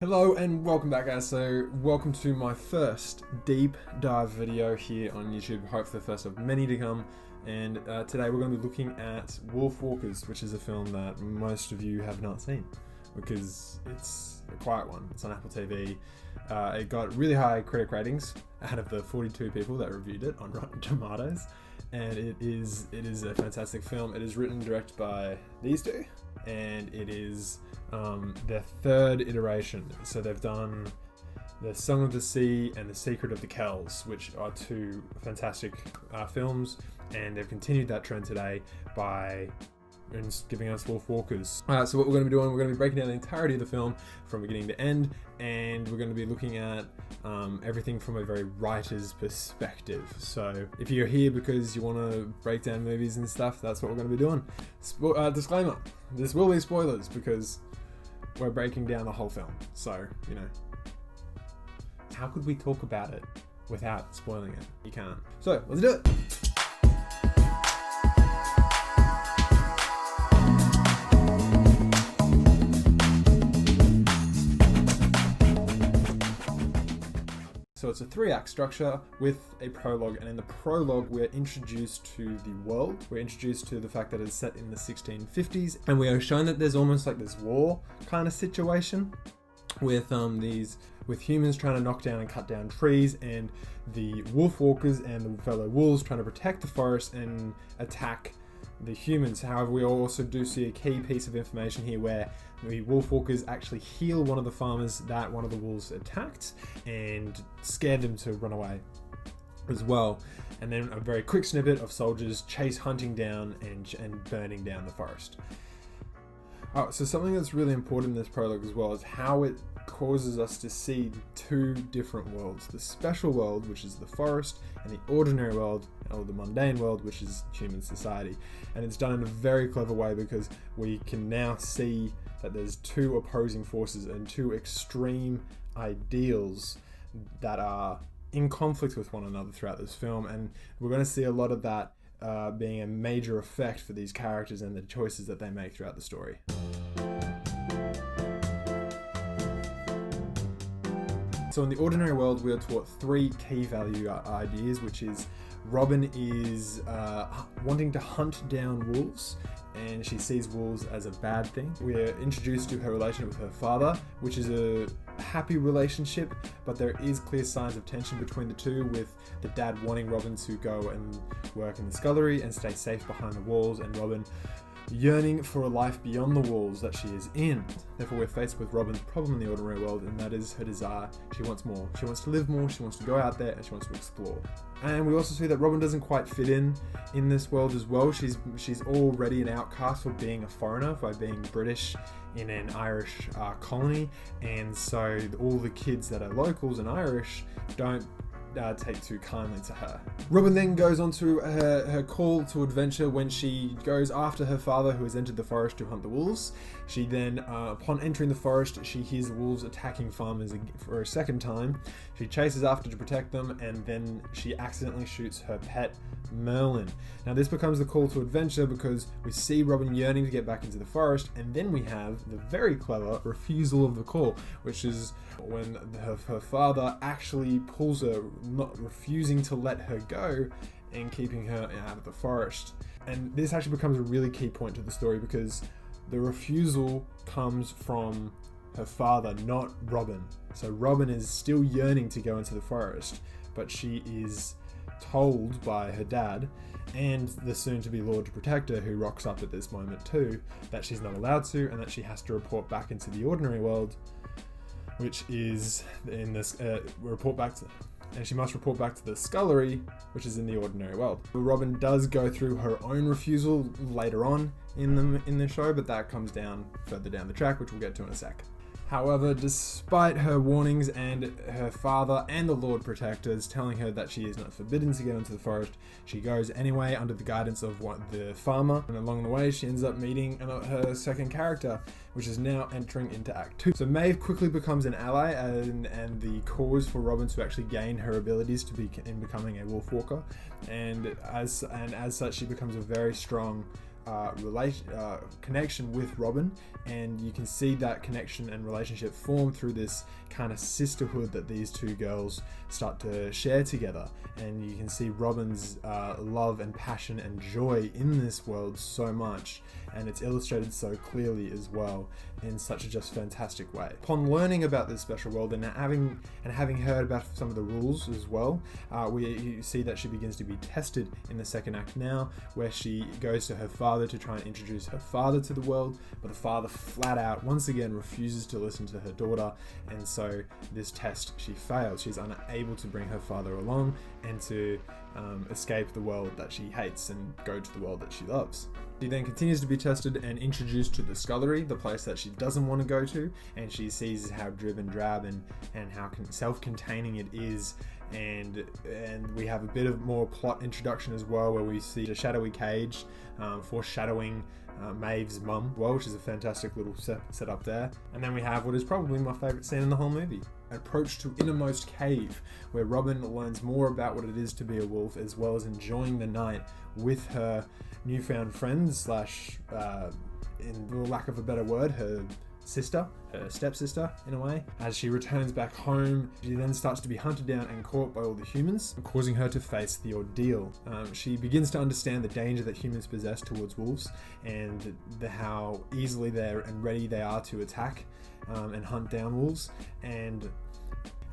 Hello and welcome back, guys. So welcome to my first deep dive video here on YouTube. Hopefully the first of many to come. And today we're going to be looking at WolfWalkers, which is a film that most of you have not seen because it's a quiet one. It's on Apple TV. It got really high critic ratings out of the 42 people that reviewed it on Rotten Tomatoes. And it is a fantastic film. It is written and directed by these two, and it is their third iteration. So they've done The Song of the Sea and The Secret of the Kells, which are two fantastic films, and they've continued that trend today by giving us WolfWalkers. So what we're going to be doing, we're going to be breaking down the entirety of the film from beginning to end, and we're going to be looking at everything from a very writer's perspective. So if you're here because you want to break down movies and stuff, that's what we're going to be doing. Disclaimer, this will be spoilers because we're breaking down the whole film. So, you know, how could we talk about it without spoiling it? You can't. So, let's do it! So it's a 3-act structure with a prologue, and in the prologue we're introduced to the world. We're introduced to the fact that it's set in the 1650s, and we are shown that there's almost like this war kind of situation with humans trying to knock down and cut down trees, and the wolfwalkers and the fellow wolves trying to protect the forest and attack the humans. However, we also do see a key piece of information here where the wolfwalkers actually heal one of the farmers that one of the wolves attacked and scared them to run away as well. And then a very quick snippet of soldiers hunting down and burning down the forest. So something that's really important in this prologue as well is how it causes us to see two different worlds. The special world, which is the forest, and the ordinary world, or the mundane world, which is human society. And it's done in a very clever way because we can now see that there's two opposing forces and two extreme ideals that are in conflict with one another throughout this film. And we're going to see a lot of that being a major effect for these characters and the choices that they make throughout the story. So in the ordinary world, we are taught three key value ideas, which is Robin is wanting to hunt down wolves, and she sees wolves as a bad thing. We're introduced to her relationship with her father, which is a happy relationship, but there is clear signs of tension between the two, with the dad wanting Robin to go and work in the scullery and stay safe behind the walls, and Robin yearning for a life beyond the walls that she is in. Therefore, we're faced with Robin's problem in the ordinary world, and that is her desire. She wants more. She wants to live more, she wants to go out there, and she wants to explore. And we also see that Robin doesn't quite fit in this world as well. She's already an outcast for being a foreigner, by being British in an Irish colony, and so all the kids that are locals and Irish don't take too kindly to her. Robin then goes on to her call to adventure when she goes after her father, who has entered the forest to hunt the wolves. She then, upon entering the forest, she hears the wolves attacking farmers for a second time. She chases after to protect them, and then she accidentally shoots her pet Merlin. Now this becomes the call to adventure because we see Robin yearning to get back into the forest, and then we have the very clever refusal of the call, which is when her father actually pulls her, not refusing to let her go and keeping her out of the forest. And this actually becomes a really key point to the story because the refusal comes from her father, not Robin. So Robin is still yearning to go into the forest, but she is told by her dad and the soon-to-be Lord Protector, who rocks up at this moment too, that she's not allowed to, and that she has to report back into the ordinary world, which is in this and she must report back to the scullery, which is in the ordinary world. Robin does go through her own refusal later on in the show, but that comes down further down the track, which we'll get to in a sec. However, despite her warnings and her father and the Lord Protectors telling her that she is not forbidden to go into the forest, she goes anyway under the guidance of the farmer, and along the way she ends up meeting her second character, which is now entering into Act 2. So Maeve quickly becomes an ally and the cause for Robin to actually gain her abilities in becoming a wolfwalker, and as such she becomes a very strong connection with Robin, and you can see that connection and relationship form through this kind of sisterhood that these two girls start to share together. And you can see Robin's love and passion and joy in this world so much, and it's illustrated so clearly as well in such a just fantastic way. Upon learning about this special world and having heard about some of the rules as well, you see that she begins to be tested in the second act now, where she goes to her father to try and introduce her father to the world, but the father flat out once again refuses to listen to her daughter, and so this test she fails. She's unable to bring her father along and to escape the world that she hates and go to the world that she loves. She then continues to be tested and introduced to the scullery, the place that she doesn't want to go to, and she sees how drib and drab and how self-containing it is. And we have a bit of more plot introduction as well, where we see a shadowy cage foreshadowing Maeve's mum, well, which is a fantastic little set up there. And then we have what is probably my favourite scene in the whole movie, an approach to Innermost Cave, where Robin learns more about what it is to be a wolf, as well as enjoying the night with her newfound friends slash, in the lack of a better word, her stepsister in a way. As she returns back home, she then starts to be hunted down and caught by all the humans, causing her to face the ordeal. She begins to understand the danger that humans possess towards wolves, and how easily and ready they are to attack and hunt down wolves. And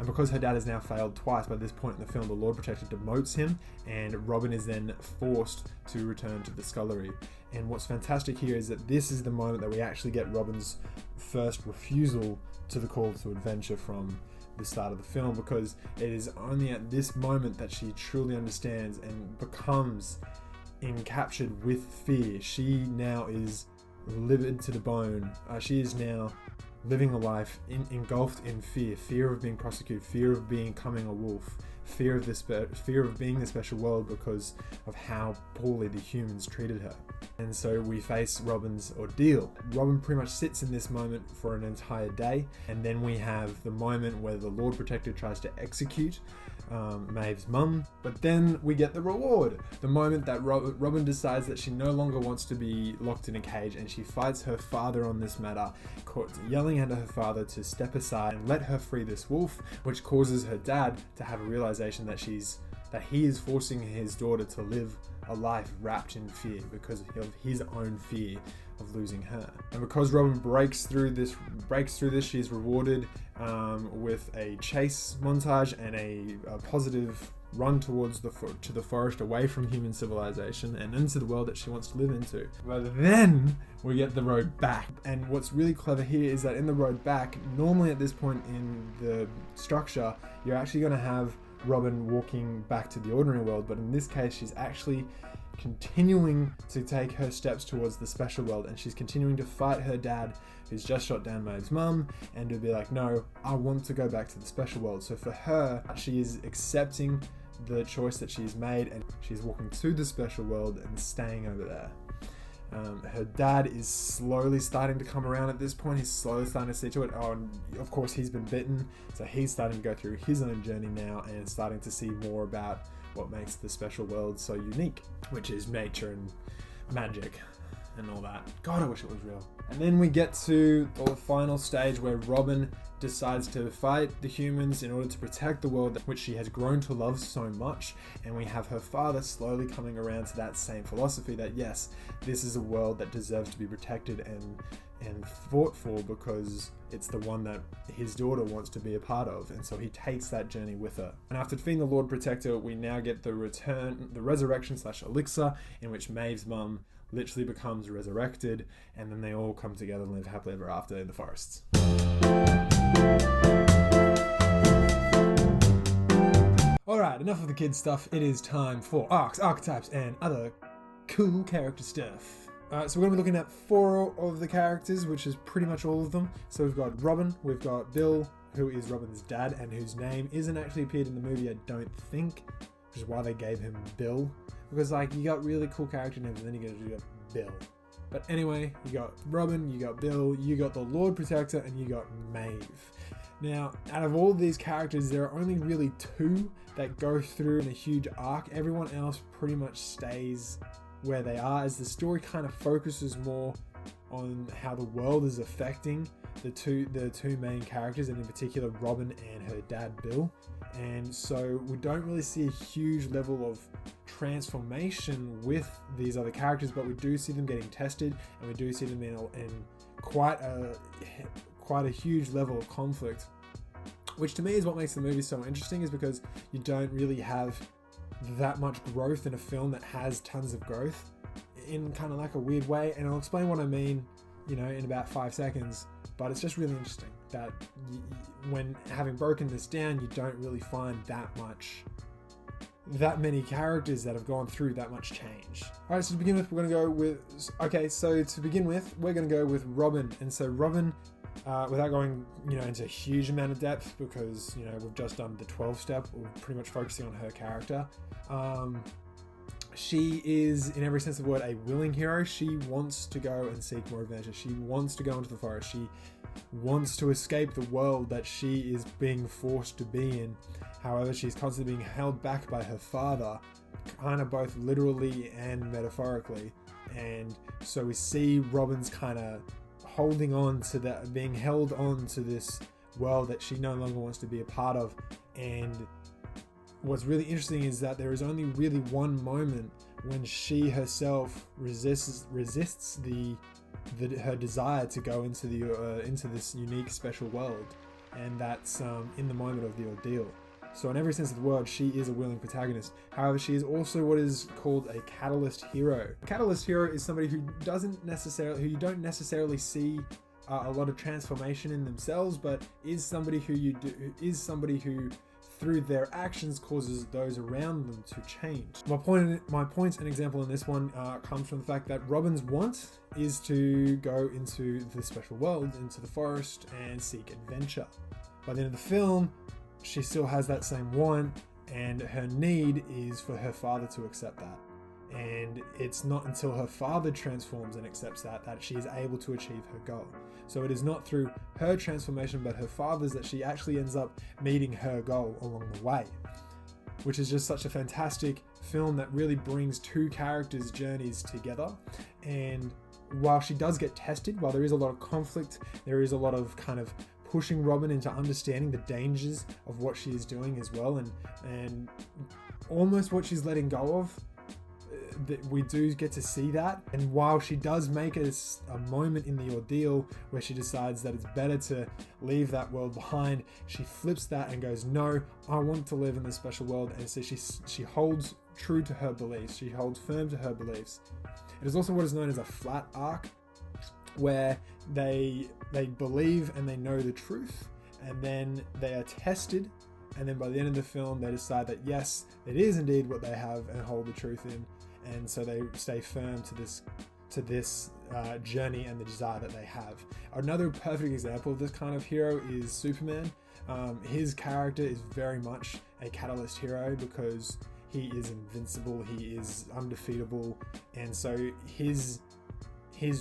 because her dad has now failed twice by this point in the film, the Lord Protector demotes him, and Robin is then forced to return to the scullery. And what's fantastic here is that this is the moment that we actually get Robin's first refusal to the call to adventure from the start of the film, because it is only at this moment that she truly understands and becomes encaptured with fear. She now is livid to the bone. She is now living a life engulfed in fear of being prosecuted, fear of becoming a wolf, fear of being the special world because of how poorly the humans treated her. And so we face Robin's ordeal. Robin pretty much sits in this moment for an entire day, and then we have the moment where the Lord Protector tries to execute Maeve's mum, but then we get the reward. The moment that Robin decides that she no longer wants to be locked in a cage, and she fights her father on this matter, yelling at her father to step aside and let her free this wolf, which causes her dad to have a realization that he is forcing his daughter to live a life wrapped in fear because of his own fear of losing her. And because Robin breaks through this, she is rewarded with a chase montage and a positive run towards to the forest, away from human civilization and into the world that she wants to live into. But then we get the road back. And what's really clever here is that in the road back, normally at this point in the structure, you're actually going to have Robin walking back to the ordinary world, but in this case she's actually continuing to take her steps towards the special world, and she's continuing to fight her dad, who's just shot down Maeve's mum, and to be like, no, I want to go back to the special world. So for her, she is accepting the choice that she's made, and she's walking to the special world and staying over there. Her dad is slowly starting to come around at this point. He's slowly starting to see to it. Oh, and of course he's been bitten, so he's starting to go through his own journey now and starting to see more about what makes the special world so unique, which is nature and magic and all that. God, I wish it was real. And then we get to the final stage where Robin decides to fight the humans in order to protect the world which she has grown to love so much. And we have her father slowly coming around to that same philosophy that yes, this is a world that deserves to be protected and fought for because it's the one that his daughter wants to be a part of. And so he takes that journey with her. And after defeating the Lord Protector, we now get the resurrection / elixir, in which Maeve's mum literally becomes resurrected, and then they all come together and live happily ever after in the forests. Alright, enough of the kids stuff. It is time for arcs, archetypes, and other cool character stuff. So we're going to be looking at 4 of the characters, which is pretty much all of them. So we've got Robin, we've got Bill, who is Robin's dad, and whose name isn't actually appeared in the movie, I don't think, which is why they gave him Bill. Because you got really cool character names, and then you got Bill. But anyway, you got Robin, you got Bill, you got the Lord Protector, and you got Maeve. Now, out of all these characters, there are only really 2 that go through in a huge arc. Everyone else pretty much stays where they are, as the story kind of focuses more on how the world is affecting the two main characters, and in particular Robin and her dad Bill. And so we don't really see a huge level of transformation with these other characters, but we do see them getting tested, and we do see them in quite a huge level of conflict, which to me is what makes the movie so interesting, is because you don't really have that much growth in a film that has tons of growth in kind of like a weird way. And I'll explain what I mean, in about 5 seconds. But it's just really interesting that when having broken this down, you don't really find that many characters that have gone through that much change. All right, so to begin with, we're going to go with Robin. And so Robin, without going, into a huge amount of depth, because, we've just done the 12 step, we're pretty much focusing on her character. She is, in every sense of the word, a willing hero. She wants to go and seek more adventure. She wants to go into the forest. She wants to escape the world that she is being forced to be in. However, she's constantly being held back by her father, kind of both literally and metaphorically. And so we see Robin's kind of holding on to that, being held on to this world that she no longer wants to be a part of. And what's really interesting is that there is only really one moment when she herself resists her desire to go into this unique special world, and that's in the moment of the ordeal. So in every sense of the word, she is a willing protagonist. However, she is also what is called a catalyst hero. A catalyst hero is somebody who you don't necessarily see a lot of transformation in themselves, but is somebody who through their actions causes those around them to change. My point and example in this one comes from the fact that Robin's want is to go into the special world, into the forest, and seek adventure. By the end of the film, she still has that same want, and her need is for her father to accept that. And it's not until her father transforms and accepts that she is able to achieve her goal. So it is not through her transformation but her father's that she actually ends up meeting her goal along the way, which is just such a fantastic film that really brings two characters' journeys together. And while she does get tested, while there is a lot of conflict, there is a lot of kind of pushing Robin into understanding the dangers of what she is doing as well, and almost what she's letting go of. That we do get to see that. And while she does make a moment in the ordeal where she decides that it's better to leave that world behind, she flips that and goes, no, I want to live in this special world. And so she holds true to her beliefs. She holds firm to her beliefs. It is also what is known as a flat arc, where they believe and they know the truth, and then they are tested, and then by the end of the film they decide that yes, it is indeed what they have and hold the truth in. And so they stay firm to this journey and the desire that they have. Another perfect example of this kind of hero is Superman. His character is very much a catalyst hero because he is invincible, he is undefeatable, and so his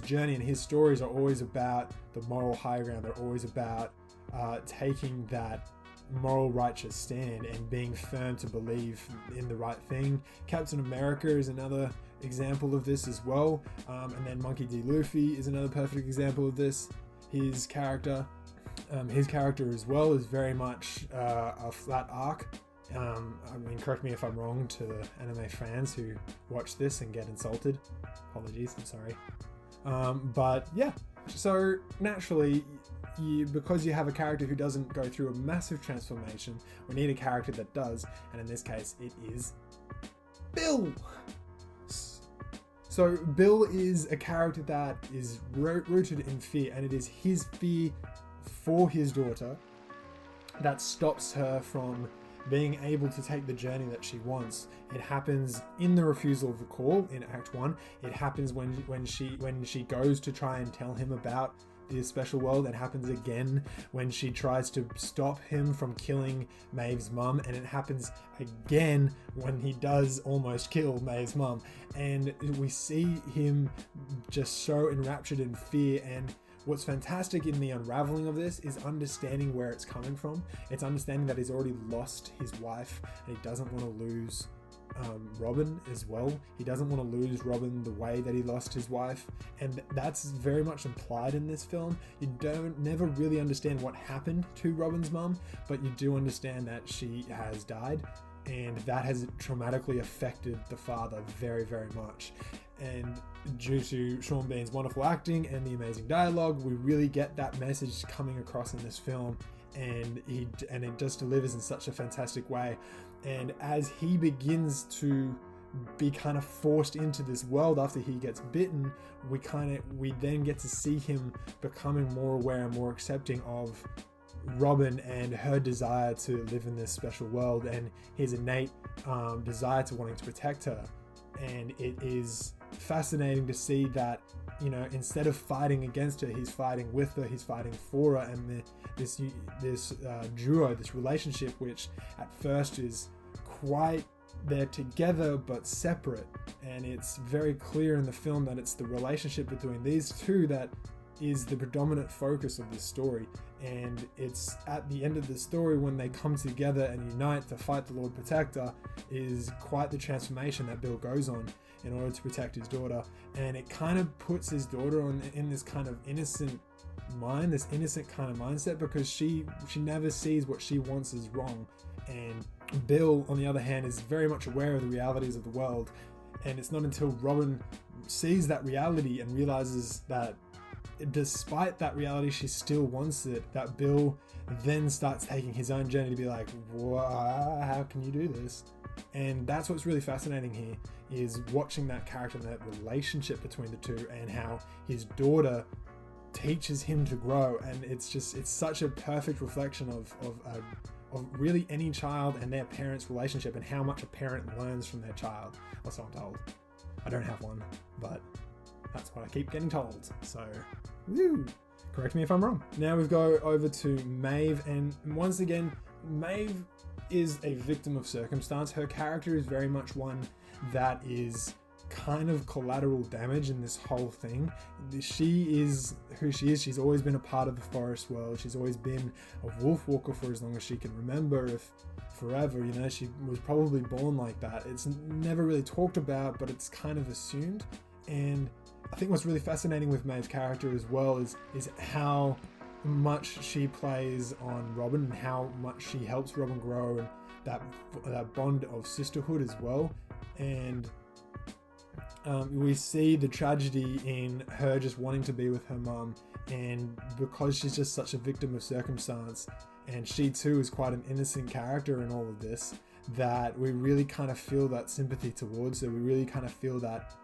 journey and his stories are always about the moral high ground. They're always about taking that moral righteous stand and being firm to believe in the right thing. Captain America is another example of this as well, and then Monkey D. Luffy is another perfect example of this. His character as well is very much a flat arc. Correct me if I'm wrong to the anime fans who watch this and get insulted. Apologies, I'm sorry. But yeah, so naturally, because you have a character who doesn't go through a massive transformation, we need a character that does, and in this case it is Bill. So Bill is a character that is rooted in fear, and it is his fear for his daughter that stops her from being able to take the journey that she wants. It happens in the refusal of the call in Act 1. It happens when she goes to try and tell him about the special world. It happens again when she tries to stop him from killing Maeve's mum, and it happens again when he does almost kill Maeve's mum. And we see him just so enraptured in fear. And what's fantastic in the unraveling of this is understanding where it's coming from. It's understanding that he's already lost his wife and he doesn't want to lose Robin as well. He doesn't want to lose Robin the way that he lost his wife, and that's very much implied in this film. You never really understand what happened to Robin's mum, but you do understand that she has died, and that has traumatically affected the father very, very much. And due to Sean Bean's wonderful acting and the amazing dialogue, we really get that message coming across in this film, and it just delivers in such a fantastic way. And as he begins to be kind of forced into this world after he gets bitten, we then get to see him becoming more aware and more accepting of Robin and her desire to live in this special world, and his innate desire to wanting to protect her. And it is fascinating to see that, you know, instead of fighting against her, he's fighting with her, he's fighting for her, and this duo, this relationship, which at first is quite, they're together but separate, and it's very clear in the film that it's the relationship between these two that is the predominant focus of this story. And it's at the end of the story when they come together and unite to fight the Lord Protector is quite the transformation that Bill goes on in order to protect his daughter. And it kind of puts his daughter in this kind of innocent mind, this innocent kind of mindset, because she never sees what she wants as wrong. And Bill, on the other hand, is very much aware of the realities of the world. And it's not until Robin sees that reality and realizes that despite that reality she still wants it, that Bill then starts taking his own journey to be like, how can you do this? And that's what's really fascinating here, is watching that character and that relationship between the two, and how his daughter teaches him to grow. And it's such a perfect reflection of really any child and their parents' relationship, and how much a parent learns from their child, or so I'm told. I don't have one, but that's what I keep getting told. So, woo! Correct me if I'm wrong. Now we go over to Maeve, and once again, Maeve is a victim of circumstance. Her character is very much one that is kind of collateral damage in this whole thing. She is who she is. She's always been a part of the forest world. She's always been a wolfwalker for as long as she can remember, if forever. You know, she was probably born like that. It's never really talked about, but it's kind of assumed. And I think what's really fascinating with Maeve's character as well is how much she plays on Robin, and how much she helps Robin grow, and that bond of sisterhood as well. And we see the tragedy in her just wanting to be with her mum, and because she's just such a victim of circumstance, and she too is quite an innocent character in all of this, that we really kind of feel that sympathy towards her. We really kind of feel that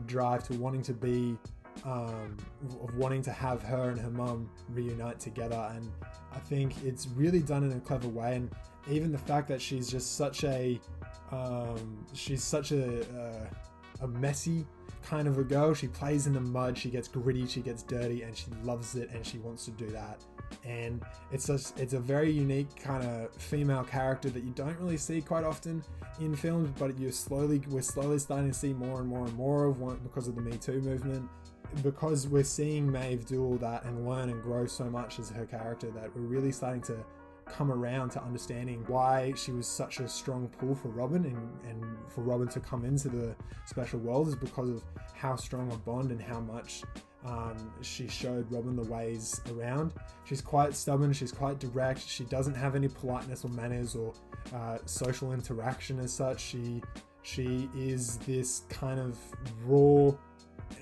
drive to wanting to be of wanting to have her and her mum reunite together. And I think it's really done in a clever way. And even the fact that she's just such a messy kind of a girl. She plays in the mud, she gets gritty, she gets dirty, and she loves it, and she wants to do that. And it's a very unique kind of female character that you don't really see quite often in films, but we're slowly starting to see more and more and more of one, because of the Me Too movement, because we're seeing Maeve do all that and learn and grow so much as her character, that we're really starting to come around to understanding why she was such a strong pull for Robin, and for Robin to come into the special world is because of how strong a bond and how much she showed Robin the ways around. She's quite stubborn, she's quite direct, she doesn't have any politeness or manners or social interaction as such. She is this kind of raw,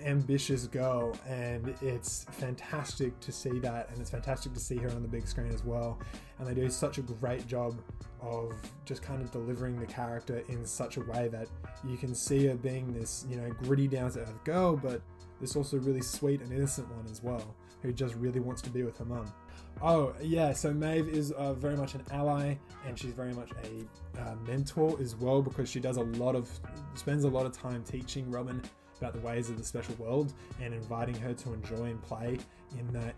ambitious girl, and it's fantastic to see that, and it's fantastic to see her on the big screen as well. And they do such a great job of just kind of delivering the character in such a way that you can see her being this, you know, gritty, down to earth girl, but this also really sweet and innocent one as well, who just really wants to be with her mum. Oh yeah, so Maeve is very much an ally, and she's very much a mentor as well, because she does spends a lot of time teaching Robin about the ways of the special world and inviting her to enjoy and play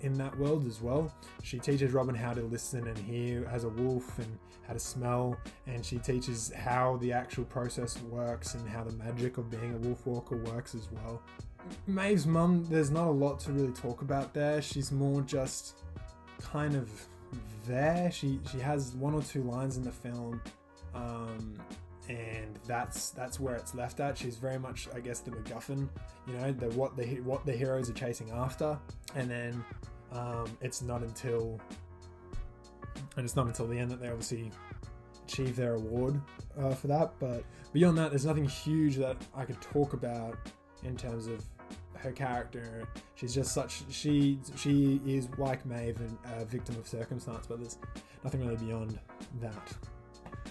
in that world as well. She teaches Robin how to listen and hear as a wolf, and how to smell, and she teaches how the actual process works and how the magic of being a wolf walker works as well. Maeve's mum, there's not a lot to really talk about there. She's more just kind of there. She has one or two lines in the film, and that's where it's left at. She's very much, I guess, the MacGuffin, you know, what the heroes are chasing after, and then it's not until the end that they obviously achieve their award for that. But beyond that, there's nothing huge that I could talk about in terms of her character. She's just she is like Maeve, and a victim of circumstance, but there's nothing really beyond that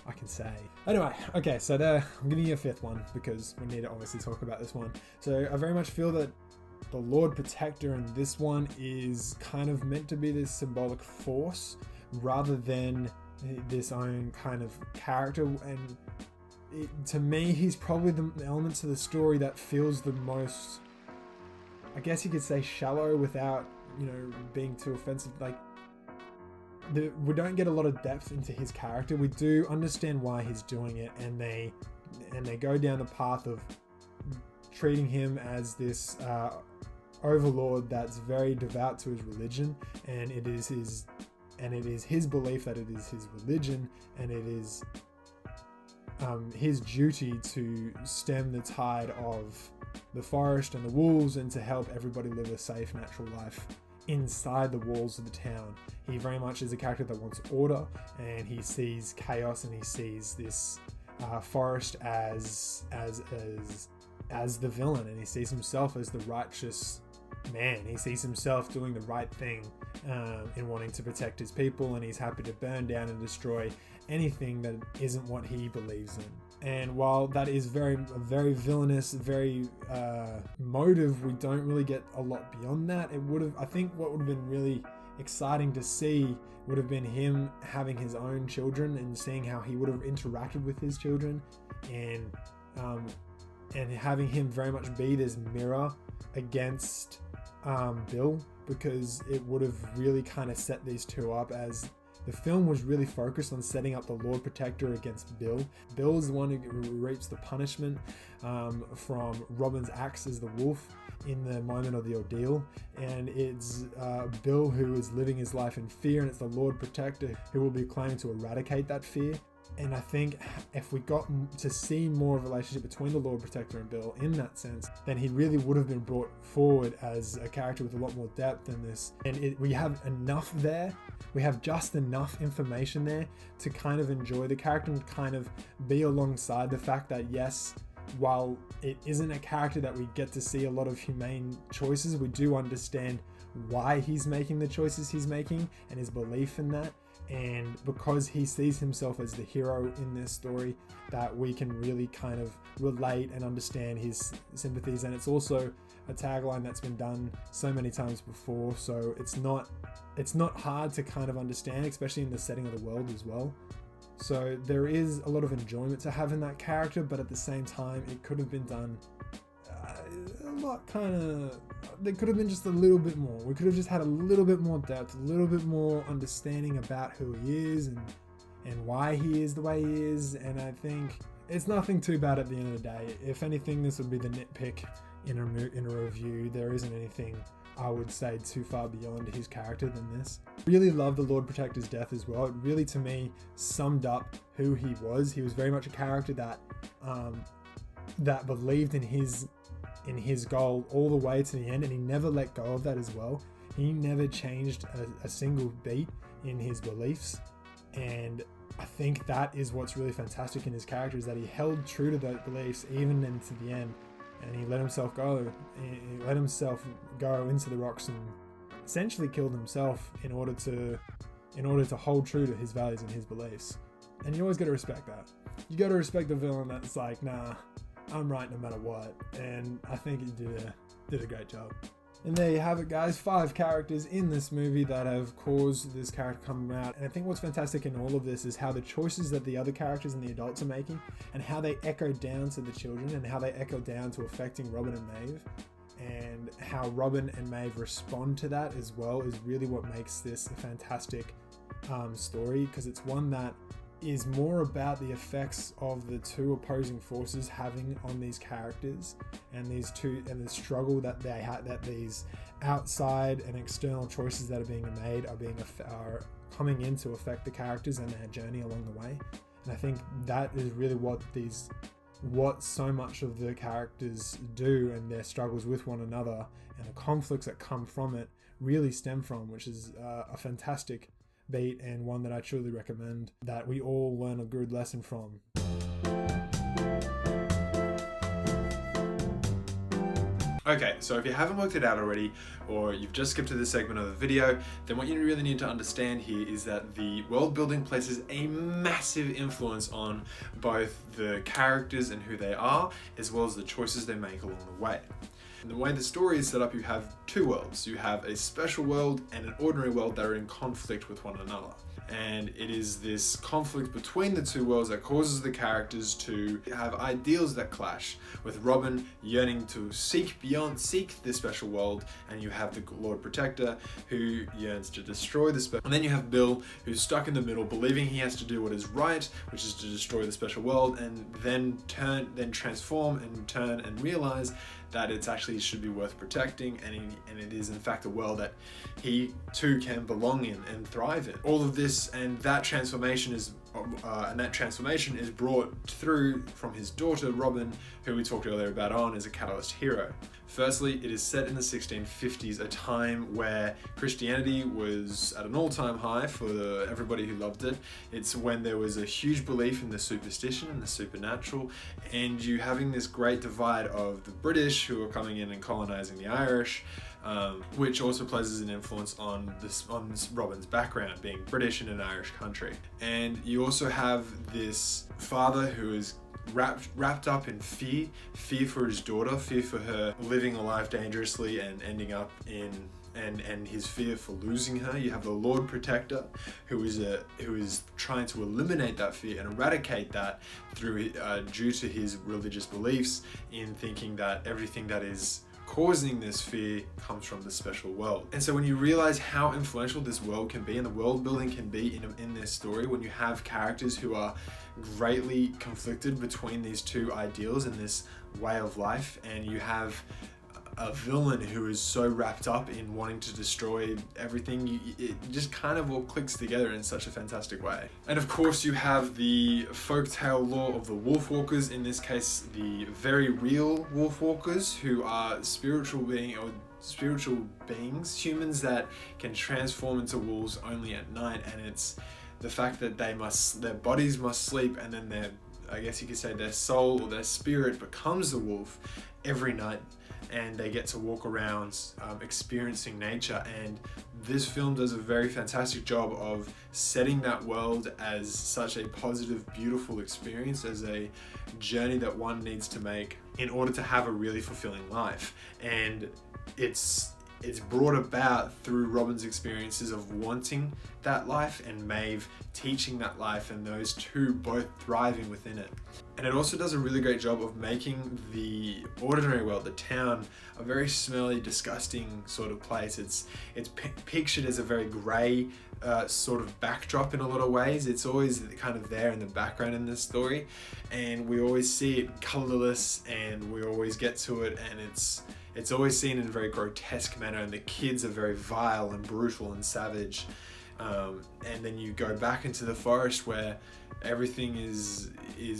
I can say. Anyway, okay, so I'm giving you a fifth one because we need to obviously talk about this one. So I very much feel that the Lord Protector in this one is kind of meant to be this symbolic force rather than this own kind of character, and to me, he's probably the elements of the story that feels the most, I guess you could say, shallow without, you know, being too offensive. Like, we don't get a lot of depth into his character. We do understand why he's doing it, and they go down the path of treating him as this overlord that's very devout to his religion, and it is his belief that it is his religion, and it is his duty to stem the tide of the forest and the wolves, and to help everybody live a safe, natural life inside the walls of the town. He very much is a character that wants order, and he sees chaos, and he sees this forest as the villain, and he sees himself as the righteous man. He sees himself doing the right thing in wanting to protect his people, and he's happy to burn down and destroy anything that isn't what he believes in. And while that is very villainous, very motive, we don't really get a lot beyond that. I think what would have been really exciting to see would have been him having his own children and seeing how he would have interacted with his children, and having him very much be this mirror against Bill, because it would have really kind of set these two up, as the film was really focused on setting up the Lord Protector against Bill. Bill is the one who reaps the punishment from Robin's axe as the wolf in the moment of the ordeal, and it's Bill who is living his life in fear, and it's the Lord Protector who will be claiming to eradicate that fear. And I think if we got to see more of a relationship between the Lord Protector and Bill in that sense, then he really would have been brought forward as a character with a lot more depth than this. And we have enough there. We have just enough information there to kind of enjoy the character and kind of be alongside the fact that, yes, while it isn't a character that we get to see a lot of humane choices, we do understand why he's making the choices he's making and his belief in that. And because he sees himself as the hero in this story, that we can really kind of relate and understand his sympathies. And it's also a tagline that's been done so many times before, so it's not hard to kind of understand, especially in the setting of the world as well. So there is a lot of enjoyment to have in that character, but at the same time, it could have been done a lot there could have been just a little bit more. We could have just had a little bit more depth, a little bit more understanding about who he is and why he is the way he is. And I think it's nothing too bad at the end of the day. If anything, this would be the nitpick in a review. There isn't anything I would say too far beyond his character than this. Really love the Lord Protector's death as well. It really, to me, summed up who he was. He was very much a character that believed in his goal all the way to the end, and he never let go of that as well. He never changed a single beat in his beliefs, and I think that is what's really fantastic in his character, is that he held true to those beliefs even into the end, and he let himself go. He let himself go into the rocks and essentially killed himself in order to hold true to his values and his beliefs. And you always got to respect that. You got to respect the villain that's like, nah, I'm right no matter what. And I think he did a great job. And there you have it, guys. 5 characters in this movie that have caused this character to come out. And I think what's fantastic in all of this is how the choices that the other characters and the adults are making, and how they echo down to the children, and how they echo down to affecting Robin and Maeve, and how Robin and Maeve respond to that as well, is really what makes this a fantastic story, because it's one that is more about the effects of the two opposing forces having on these characters, and the struggle that they had, that these outside and external choices that are being made are coming in to affect the characters and their journey along the way. And I think that is really what so much of the characters do, and their struggles with one another and the conflicts that come from it really stem from, which is a fantastic beat, and one that I truly recommend that we all learn a good lesson from. Okay, so if you haven't worked it out already, or you've just skipped to this segment of the video, then what you really need to understand here is that the world building places a massive influence on both the characters and who they are, as well as the choices they make along the way. And the way the story is set up, you have two worlds. You have a special world and an ordinary world that are in conflict with one another. And it is this conflict between the two worlds that causes the characters to have ideals that clash, with Robin yearning to seek the special world, and you have the Lord Protector who yearns to destroy the special. And then you have Bill, who's stuck in the middle, believing he has to do what is right, which is to destroy the special world, and then transform and turn and realize that it's actually should be worth protecting, and it is in fact a world that he too can belong in and thrive in. All of this and that transformation is brought through from his daughter Robin, who we talked earlier about as a catalyst hero. Firstly, it is set in the 1650s, a time where Christianity was at an all-time high for everybody who loved it. It's when there was a huge belief in the superstition and the supernatural, and you having this great divide of the British who are coming in and colonizing the Irish, which also places an influence on Robin's background, being British in an Irish country. And you also have this father who is wrapped up in fear for his daughter, fear for her living a life dangerously and ending up in, and his fear for losing her. You have the Lord Protector, who is trying to eliminate that fear and eradicate that through due to his religious beliefs, in thinking that everything that is causing this fear comes from the special world. And so when you realize how influential this world can be and the world building can be in this story, when you have characters who are greatly conflicted between these two ideals and this way of life, and you have a villain who is so wrapped up in wanting to destroy everything, it just kind of all clicks together in such a fantastic way. And of course you have the folktale lore of the WolfWalkers, in this case the very real WolfWalkers, who are spiritual beings, humans that can transform into wolves only at night, and it's the fact that their bodies must sleep, and then I guess you could say their soul or their spirit becomes the wolf every night, and they get to walk around experiencing nature. And this film does a very fantastic job of setting that world as such a positive, beautiful experience, as a journey that one needs to make in order to have a really fulfilling life. And it's brought about through Robin's experiences of wanting that life, and Maeve teaching that life, and those two both thriving within it. And it also does a really great job of making the ordinary world, the town, a very smelly, disgusting sort of place. It's pictured as a very grey sort of backdrop in a lot of ways. It's always kind of there in the background in this story, and we always see it colourless, and we always get to it, and it's always seen in a very grotesque manner, and the kids are very vile and brutal and savage. And then you go back into the forest where everything is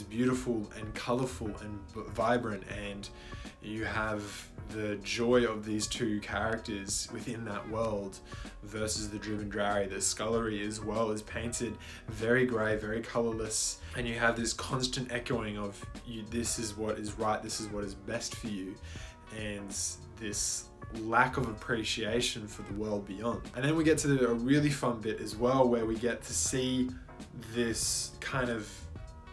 beautiful and colourful and vibrant, and you have the joy of these two characters within that world versus the Drib and Drarry. The scullery as well is painted very grey, very colourless, and you have this constant echoing of this is what is right, this is what is best for you, and this lack of appreciation for the world beyond. And then we get to a really fun bit as well, where we get to see this kind of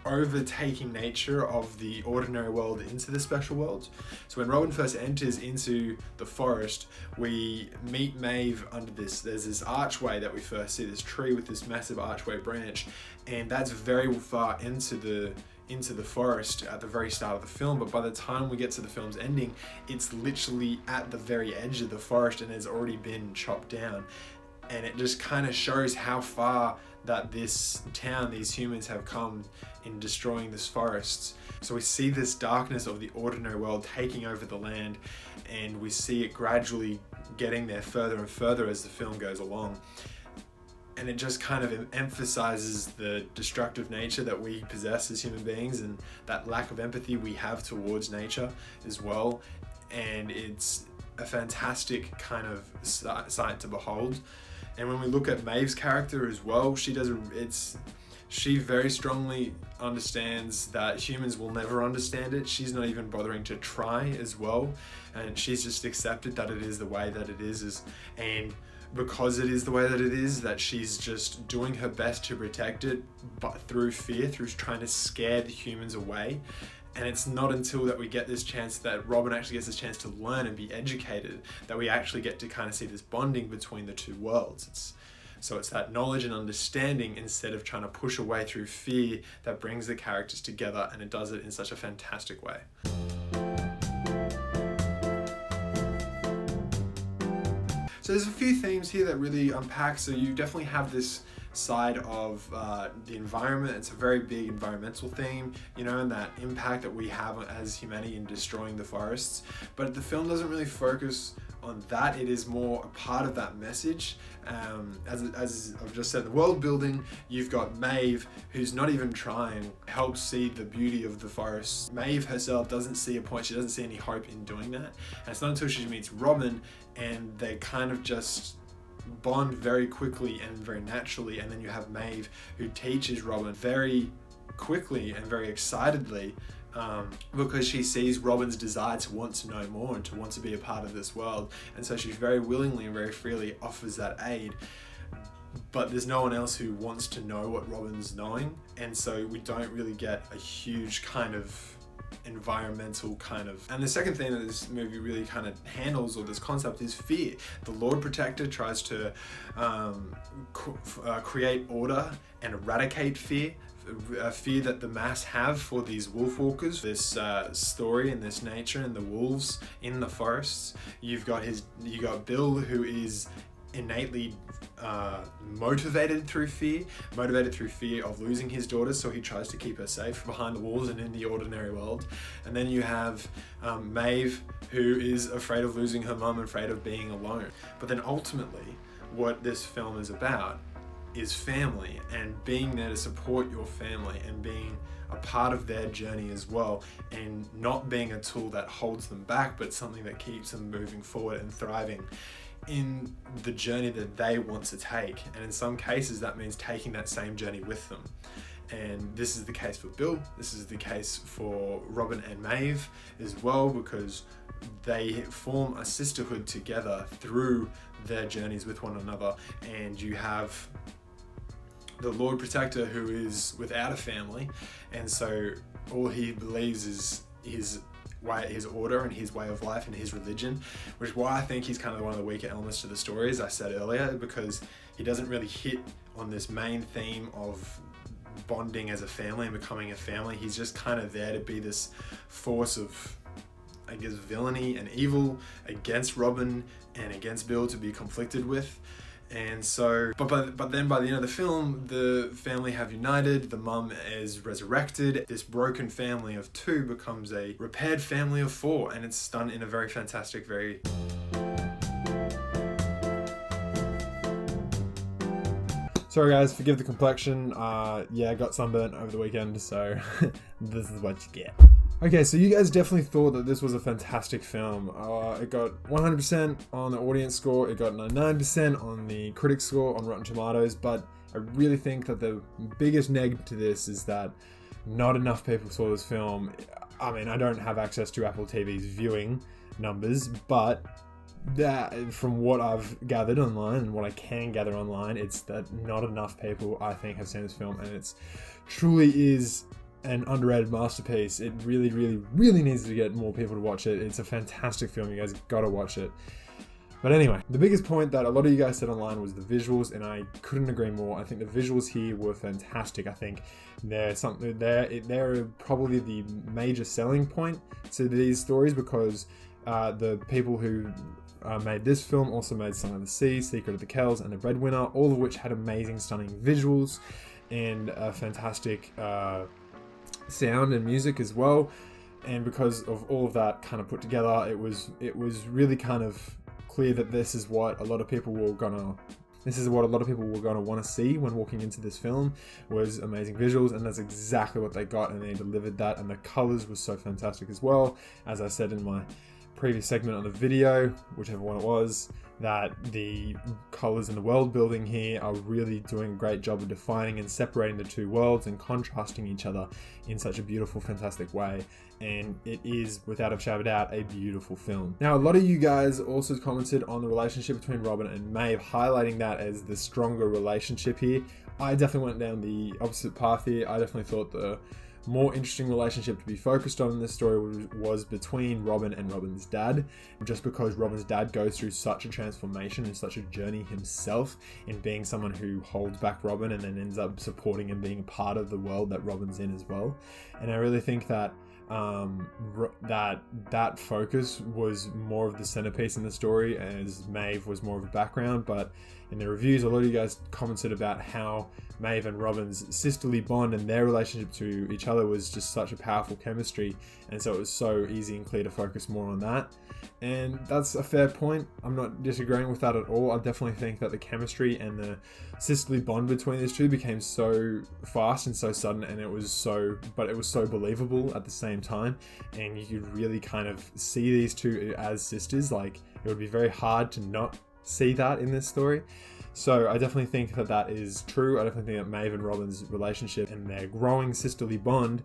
overtaking nature of the ordinary world into the special world. So when Robin first enters into the forest, we meet Maeve under there's this archway that we first see, this tree with this massive archway branch, and that's very far into the forest at the very start of the film. But by the time we get to the film's ending, it's literally at the very edge of the forest and has already been chopped down. And it just kind of shows how far that this town, these humans, have come in destroying this forest. So we see this darkness of the ordinary world taking over the land, and we see it gradually getting there further and further as the film goes along. and it just kind of emphasizes the destructive nature that we possess as human beings, and that lack of empathy we have towards nature as well. And it's a fantastic kind of sight to behold. And when we look at Maeve's character as well, she very strongly understands that humans will never understand it. She's not even bothering to try as well, and she's just accepted that it is the way that it is, and because it is the way that it is, that she's just doing her best to protect it, but through fear, through trying to scare the humans away. And it's not until that we get this chance, that Robin actually gets this chance to learn and be educated, that we actually get to kind of see this bonding between the two worlds. So it's that knowledge and understanding, instead of trying to push away through fear, that brings the characters together, and it does it in such a fantastic way. So there's a few themes here that really unpack. So you definitely have this side of the environment. It's a very big environmental theme, and that impact that we have as humanity in destroying the forests. But the film doesn't really focus on that. It is more a part of that message. As I've just said, the world building, you've got Maeve, who's not even trying, helps see the beauty of the forests. Maeve herself doesn't see a point, she doesn't see any hope in doing that. And it's not until she meets Robin, and they kind of just bond very quickly and very naturally. And then you have Maeve, who teaches Robin very quickly and very excitedly, because she sees Robin's desire to want to know more and to want to be a part of this world. And so she very willingly and very freely offers that aid. But there's no one else who wants to know what Robin's knowing. And so we don't really get a huge kind of environmental kind of. And the second thing that this movie really kind of handles, or this concept, is fear. The Lord Protector tries to create order and eradicate fear. A fear that the mass have for these WolfWalkers, this story and this nature and the wolves in the forests. You got Bill, who is innately motivated through fear of losing his daughter, so he tries to keep her safe behind the walls and in the ordinary world. And then you have Maeve, who is afraid of losing her mum, afraid of being alone. But then ultimately, what this film is about is family, and being there to support your family and being a part of their journey as well, and not being a tool that holds them back, but something that keeps them moving forward and thriving in the journey that they want to take. And in some cases that means taking that same journey with them. And this is the case for Bill, this is the case for Robin and Maeve as well, because they form a sisterhood together through their journeys with one another. And you have the Lord Protector, who is without a family, and so all he believes is his order and his way of life and his religion, which is why I think he's kind of one of the weaker elements to the story, as I said earlier, because he doesn't really hit on this main theme of bonding as a family and becoming a family. He's just kind of there to be this force of, I guess, villainy and evil against Robin and against Bill to be conflicted with. And so, but then by the end of the film, the family have united, the mum is resurrected, this broken family of 2 becomes a repaired family of 4, and it's done in a very fantastic, very... Sorry guys, forgive the complexion. Yeah, I got sunburnt over the weekend, so this is what you get. Okay, so you guys definitely thought that this was a fantastic film. It got 100% on the audience score, it got 99% on the critic score on Rotten Tomatoes, but I really think that the biggest neg to this is that not enough people saw this film. I mean, I don't have access to Apple TV's viewing numbers, but that, from what I've gathered online and what I can gather online, it's that not enough people, I think, have seen this film, and it's truly is an underrated masterpiece. It really, really, really needs to get more people to watch it. It's a fantastic film. You guys gotta watch it. But anyway, the biggest point that a lot of you guys said online was the visuals, and I couldn't agree more. I think the visuals here were fantastic. I think they're probably the major selling point to these stories, because the people who made this film also made Song of the Sea, Secret of the Kells, and The Breadwinner, all of which had amazing, stunning visuals and fantastic sound and music as well. And because of all of that kind of put together, it was really kind of clear that this is what a lot of people were gonna This is what a lot of people were going to want to see when walking into this film, was amazing visuals, and that's exactly what they got, and they delivered that, and the colors were so fantastic as well. As I said in my previous segment on the video, whichever one it was, that the colors in the world building here are really doing a great job of defining and separating the two worlds and contrasting each other in such a beautiful, fantastic way. And it is, without a shadow of a doubt, a beautiful film. Now, a lot of you guys also commented on the relationship between Robin and Maeve, highlighting that as the stronger relationship here. I definitely went down the opposite path here. I definitely thought the more interesting relationship to be focused on in this story was between Robin and Robin's dad, just because Robin's dad goes through such a transformation and such a journey himself in being someone who holds back Robin and then ends up supporting and being a part of the world that Robin's in as well. And I really think that that focus was more of the centerpiece in the story, as Maeve was more of a background. But in the reviews, a lot of you guys commented about how Maeve and Robin's sisterly bond and their relationship to each other was just such a powerful chemistry, and so it was so easy and clear to focus more on that. And that's a fair point. I'm not disagreeing with that at all. I definitely think that the chemistry and the sisterly bond between these two became so fast and so sudden, and it was so believable at the same time, and you could really kind of see these two as sisters. Like, it would be very hard to not see that in this story. So I definitely think that that is true. I definitely think that Maeve and Robin's relationship and their growing sisterly bond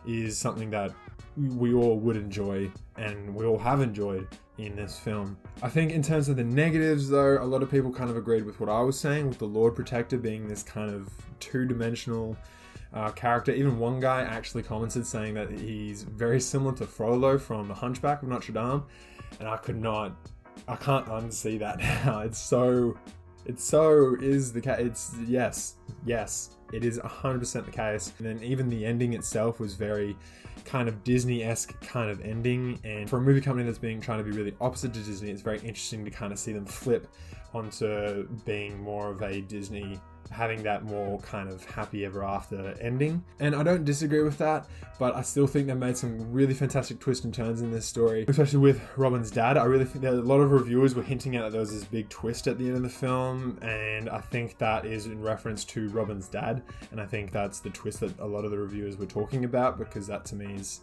is something that we all would enjoy, and we all have enjoyed in this film. I think in terms of the negatives, though, a lot of people kind of agreed with what I was saying, with the Lord Protector being this kind of two-dimensional character. Even one guy actually commented saying that he's very similar to Frollo from The Hunchback of Notre Dame, and I can't unsee that now. It is the case. Yes, it is 100% the case. And then even the ending itself was very kind of Disney-esque kind of ending. And for a movie company that's trying to be really opposite to Disney, it's very interesting to kind of see them flip onto being more of a Disney, having that more kind of happy ever after ending. And I don't disagree with that, but I still think they made some really fantastic twists and turns in this story, especially with Robin's dad. I really think that a lot of reviewers were hinting at that there was this big twist at the end of the film, and I think that is in reference to Robin's dad, and I think that's the twist that a lot of the reviewers were talking about, because that to me is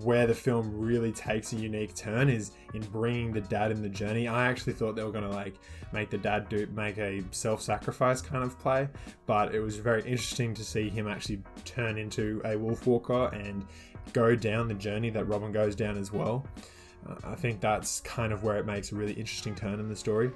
where the film really takes a unique turn, is in bringing the dad in the journey. I actually thought they were going to make the dad make a self-sacrifice kind of play, but it was very interesting to see him actually turn into a Wolfwalker and go down the journey that Robin goes down as well. I think that's kind of where it makes a really interesting turn in the story.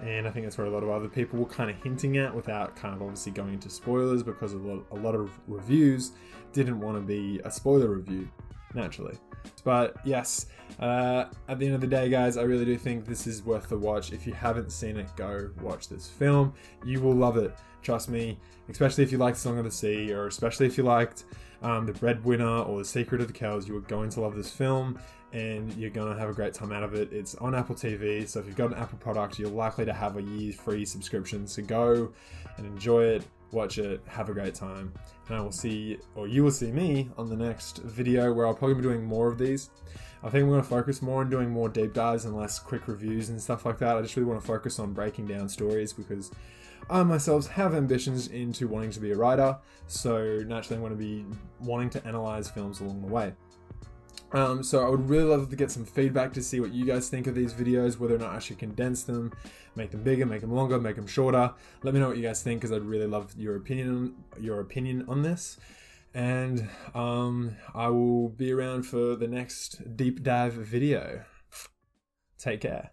And I think that's where a lot of other people were kind of hinting at, without kind of obviously going into spoilers, because a lot of reviews didn't want to be a spoiler review, naturally. But yes, at the end of the day, guys, I really do think this is worth the watch. If you haven't seen it, go watch this film. You will love it, trust me, especially if you liked Song of the Sea, or especially if you liked The Breadwinner or The Secret of the Kells. You are going to love this film, and you're going to have a great time out of it. It's on Apple TV, so if you've got an Apple product, you're likely to have a year's free subscription. So go and enjoy it, watch it, have a great time. And I will see, or you will see me on the next video, where I'll probably be doing more of these. I think I'm going to focus more on doing more deep dives and less quick reviews and stuff like that. I just really want to focus on breaking down stories, because I myself have ambitions into wanting to be a writer, so naturally I'm going to be wanting to analyze films along the way. So I would really love to get some feedback to see what you guys think of these videos, whether or not I should condense them, make them bigger, make them longer, make them shorter. Let me know what you guys think, because I'd really love your opinion on this. And I will be around for the next deep dive video. Take care.